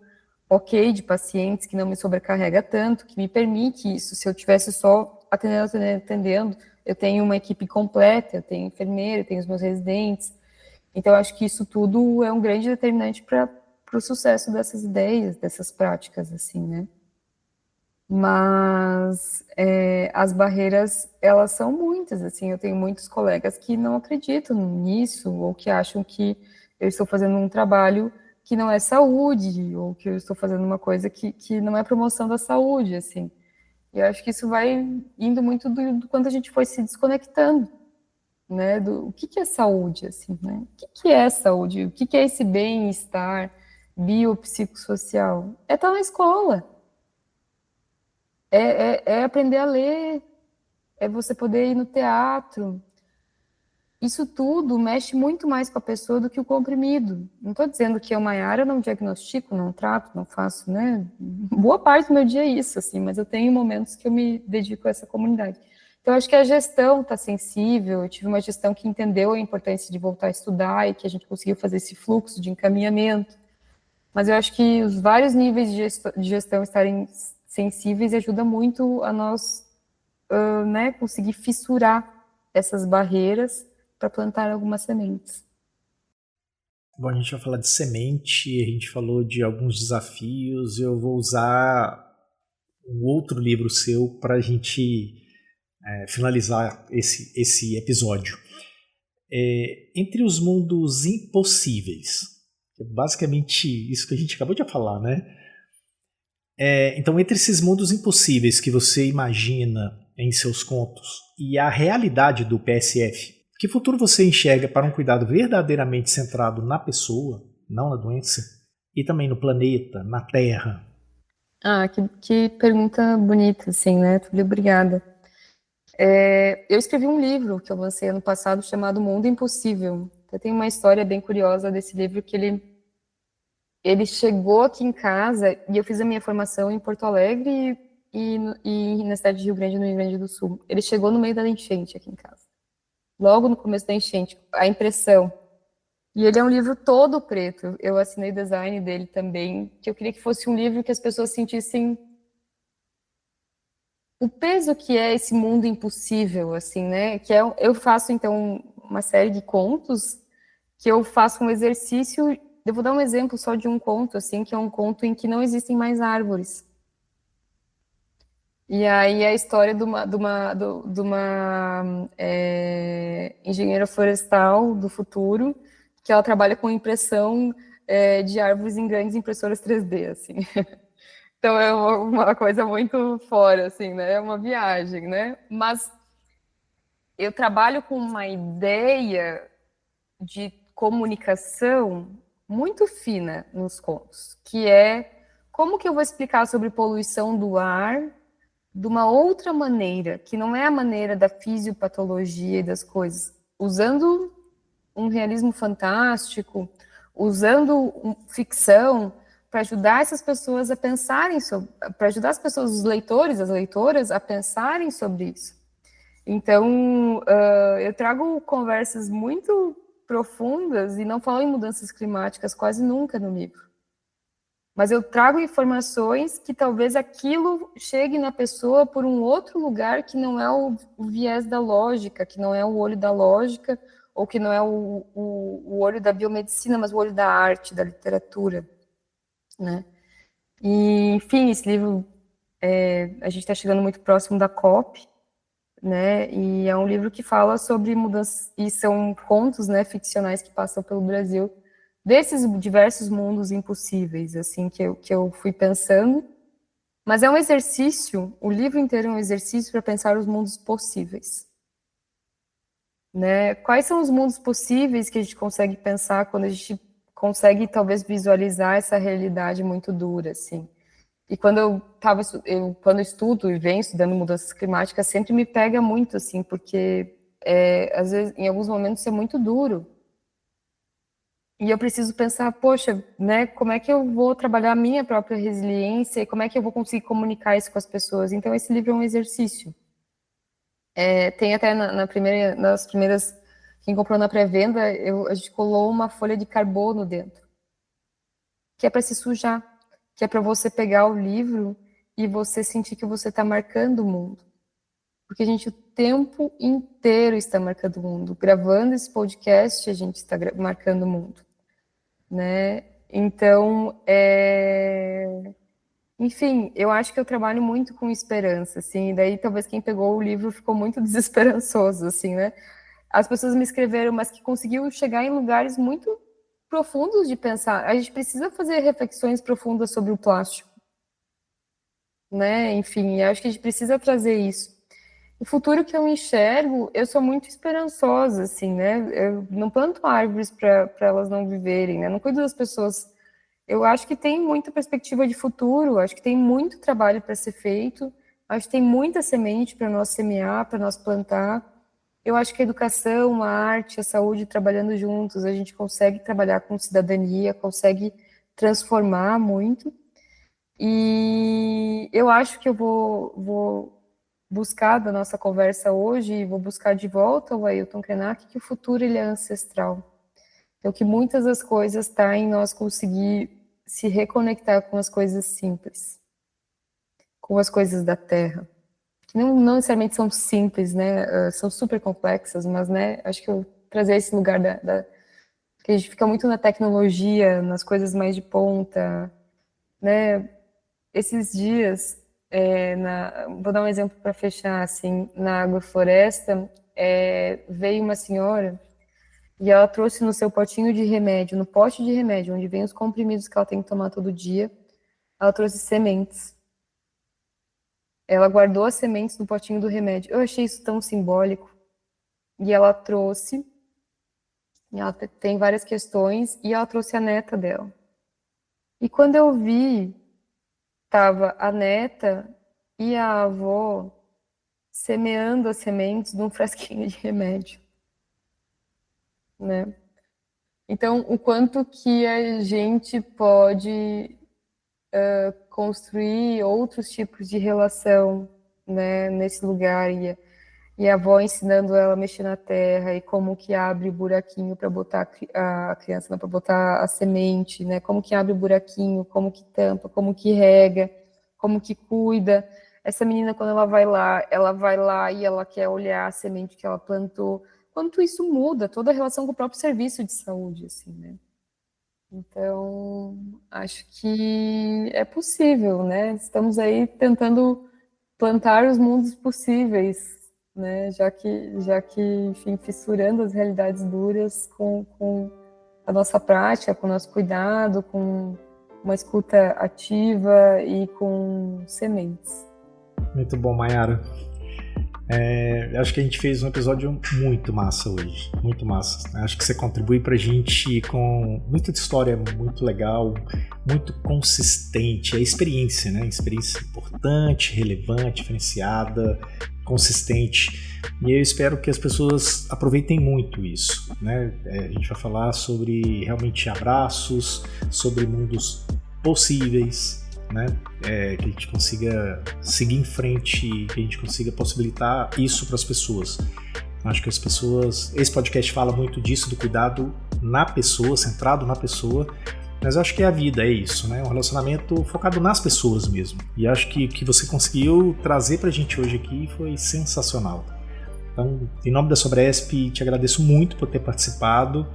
ok de pacientes, que não me sobrecarrega tanto, que me permite isso. Se eu tivesse só atendendo, eu tenho uma equipe completa, eu tenho enfermeira, eu tenho os meus residentes. Então, eu acho que isso tudo é um grande determinante para o sucesso dessas ideias, dessas práticas, assim, né? Mas as barreiras, elas são muitas, assim, eu tenho muitos colegas que não acreditam nisso, ou que acham que eu estou fazendo um trabalho que não é saúde, ou que eu estou fazendo uma coisa que não é promoção da saúde, assim. E eu acho que isso vai indo muito do quanto a gente foi se desconectando, né? Do o que é saúde, assim, né? O que é saúde? O que é esse bem-estar biopsicossocial? É estar na escola, é aprender a ler, é você poder ir no teatro. Isso tudo mexe muito mais com a pessoa do que o comprimido. Não estou dizendo que eu, Maiara, não diagnostico, não trato, não faço, né? Boa parte do meu dia é isso, assim, mas eu tenho momentos que eu me dedico a essa comunidade. Então, acho que a gestão está sensível. Eu tive uma gestão que entendeu a importância de voltar a estudar e que a gente conseguiu fazer esse fluxo de encaminhamento. Mas eu acho que os vários níveis de gestão estarem sensíveis ajuda muito a nós, né, conseguir fissurar essas barreiras para plantar algumas sementes. Bom, a gente vai falar de semente, a gente falou de alguns desafios. Eu vou usar um outro livro seu para a gente finalizar esse episódio. Entre os mundos impossíveis, é basicamente isso que a gente acabou de falar, né? Então, entre esses mundos impossíveis que você imagina em seus contos e a realidade do PSF, que futuro você enxerga para um cuidado verdadeiramente centrado na pessoa, não na doença, e também no planeta, na Terra? Ah, que pergunta bonita, assim, né? Tudo obrigada. Eu escrevi um livro que eu lancei ano passado chamado Mundo Impossível. Tem uma história bem curiosa desse livro que ele chegou aqui em casa e eu fiz a minha formação em Porto Alegre e na cidade de Rio Grande, no Rio Grande do Sul. Ele chegou no meio da enchente aqui em casa. Logo no começo da enchente, a impressão. E ele é um livro todo preto. Eu assinei o design dele também, que eu queria que fosse um livro que as pessoas sentissem o peso que é esse mundo impossível, assim, né? Eu faço, então, uma série de contos que eu faço um exercício. Eu vou dar um exemplo só de um conto, assim, que é um conto em que não existem mais árvores. E aí a história de uma engenheira florestal do futuro, que ela trabalha com impressão de árvores em grandes impressoras 3D, assim. Então é uma coisa muito fora, assim, né? É uma viagem, né? Mas eu trabalho com uma ideia de comunicação muito fina nos contos, que é como que eu vou explicar sobre poluição do ar de uma outra maneira, que não é a maneira da fisiopatologia e das coisas, usando um realismo fantástico, usando ficção, para ajudar essas pessoas a pensarem sobre, para ajudar as pessoas, os leitores, as leitoras, a pensarem sobre isso. Então, eu trago conversas muito profundas e não falo em mudanças climáticas quase nunca no livro. Mas eu trago informações que talvez aquilo chegue na pessoa por um outro lugar que não é o viés da lógica, que não é o olho da lógica, ou que não é o olho da biomedicina, mas o olho da arte, da literatura, né? E, enfim, esse livro, a gente está chegando muito próximo da COP, né? E é um livro que fala sobre mudanças, e são contos, né, ficcionais que passam pelo Brasil, desses diversos mundos impossíveis, assim, que eu fui pensando. Mas é um exercício, o livro inteiro é um exercício para pensar os mundos possíveis. Né? Quais são os mundos possíveis que a gente consegue pensar quando a gente consegue, talvez, visualizar essa realidade muito dura, assim? E quando quando eu estudo e venho estudando mudanças climáticas, sempre me pega muito, assim, porque, às vezes, em alguns momentos, é muito duro. E eu preciso pensar, poxa, né, como é que eu vou trabalhar a minha própria resiliência e como é que eu vou conseguir comunicar isso com as pessoas? Então, esse livro é um exercício. Tem até nas primeiras, quem comprou na pré-venda, a gente colou uma folha de carbono dentro, que é para se sujar, que é para você pegar o livro e você sentir que você está marcando o mundo. Porque a gente o tempo inteiro está marcando o mundo. Gravando esse podcast, a gente está marcando o mundo. Né? Então, enfim, eu acho que eu trabalho muito com esperança, assim, daí talvez quem pegou o livro ficou muito desesperançoso, assim, né? As pessoas me escreveram, mas que conseguiu chegar em lugares muito profundos de pensar. A gente precisa fazer reflexões profundas sobre o plástico, né? Enfim, acho que a gente precisa trazer isso. O futuro que eu enxergo, eu sou muito esperançosa, assim, né? Eu não planto árvores para elas não viverem, né? Não cuido das pessoas. Eu acho que tem muita perspectiva de futuro, acho que tem muito trabalho para ser feito, acho que tem muita semente para nós semear, para nós plantar. Eu acho que a educação, a arte, a saúde, trabalhando juntos, a gente consegue trabalhar com cidadania, consegue transformar muito. E eu acho que eu vou buscar da nossa conversa hoje, vou buscar de volta o Ailton Krenak, que o futuro ele é ancestral. Então, que muitas das coisas está em nós conseguir se reconectar com as coisas simples, com as coisas da Terra, que não necessariamente são simples, né? São super complexas, mas, né? Acho que eu trazer esse lugar que a gente fica muito na tecnologia, nas coisas mais de ponta, né? Esses dias vou dar um exemplo para fechar, assim, na agrofloresta, veio uma senhora e ela trouxe no seu potinho de remédio, no pote de remédio, onde vem os comprimidos que ela tem que tomar todo dia, ela trouxe sementes. Ela guardou as sementes no potinho do remédio. Eu achei isso tão simbólico. E ela trouxe, e ela tem várias questões, e ela trouxe a neta dela. E quando eu vi, estava a neta e a avó semeando as sementes num frasquinho de remédio, né? Então, o quanto que a gente pode construir outros tipos de relação, né, nesse lugar, e a avó ensinando ela a mexer na terra, e como que abre o buraquinho para botar a criança, para botar a semente, né, como que abre o buraquinho, como que tampa, como que rega, como que cuida. Essa menina, quando ela vai lá e ela quer olhar a semente que ela plantou. Quanto isso muda toda a relação com o próprio serviço de saúde, assim, né? Então, acho que é possível, né? Estamos aí tentando plantar os mundos possíveis, né? Já que, enfim, fissurando as realidades duras com a nossa prática, com o nosso cuidado, com uma escuta ativa e com sementes. Muito bom, Mayara. Acho que a gente fez um episódio muito massa hoje, muito massa. Acho que você contribui pra gente com muita história muito legal, muito consistente. A experiência, né? Experiência importante, relevante, diferenciada, consistente. E eu espero que as pessoas aproveitem muito isso, né? A gente vai falar sobre realmente abraços, sobre mundos possíveis, né? Que a gente consiga seguir em frente, que a gente consiga possibilitar isso para as pessoas. Acho que as pessoas... Esse podcast fala muito disso, do cuidado na pessoa, centrado na pessoa, mas acho que a vida é isso, né? Um relacionamento focado nas pessoas mesmo. E acho que você conseguiu trazer para a gente hoje aqui foi sensacional. Então, em nome da Sobresp, te agradeço muito por ter participado.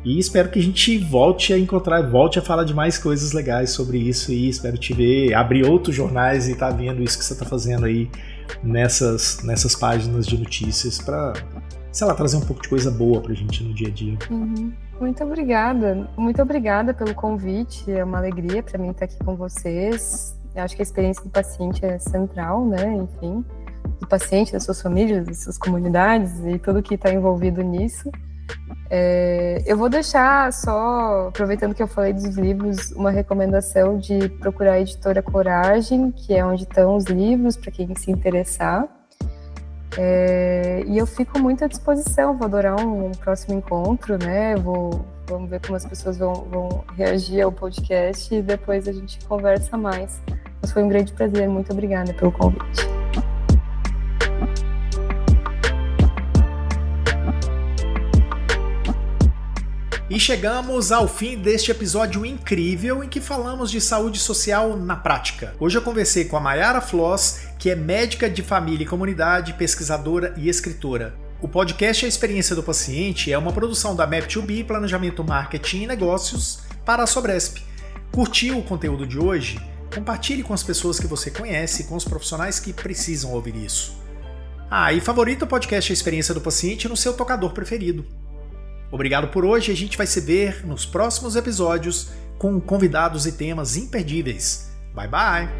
E espero que a gente volte a encontrar, volte a falar de mais coisas legais sobre isso, e espero te ver, abrir outros jornais e estar vendo isso que você está fazendo aí nessas páginas de notícias para, sei lá, trazer um pouco de coisa boa pra gente no dia a dia. Uhum. Muito obrigada pelo convite, é uma alegria para mim estar aqui com vocês. Eu acho que a experiência do paciente é central, né, enfim, do paciente, das suas famílias, das suas comunidades e tudo que está envolvido nisso. Eu vou deixar só, aproveitando que eu falei dos livros, uma recomendação de procurar a editora Coragem, que é onde estão os livros, para quem se interessar. E eu fico muito à disposição, vou adorar um próximo encontro, né? Vamos ver como as pessoas vão reagir ao podcast e depois a gente conversa mais. Mas foi um grande prazer, muito obrigada pelo convite. E chegamos ao fim deste episódio incrível em que falamos de saúde social na prática. Hoje eu conversei com a Mayara Floss, que é médica de família e comunidade, pesquisadora e escritora. O podcast A Experiência do Paciente é uma produção da Map2B, Planejamento, Marketing e Negócios para a Sobresp. Curtiu o conteúdo de hoje? Compartilhe com as pessoas que você conhece e com os profissionais que precisam ouvir isso. E favorita o podcast A Experiência do Paciente no seu tocador preferido. Obrigado por hoje, a gente vai se ver nos próximos episódios com convidados e temas imperdíveis. Bye bye!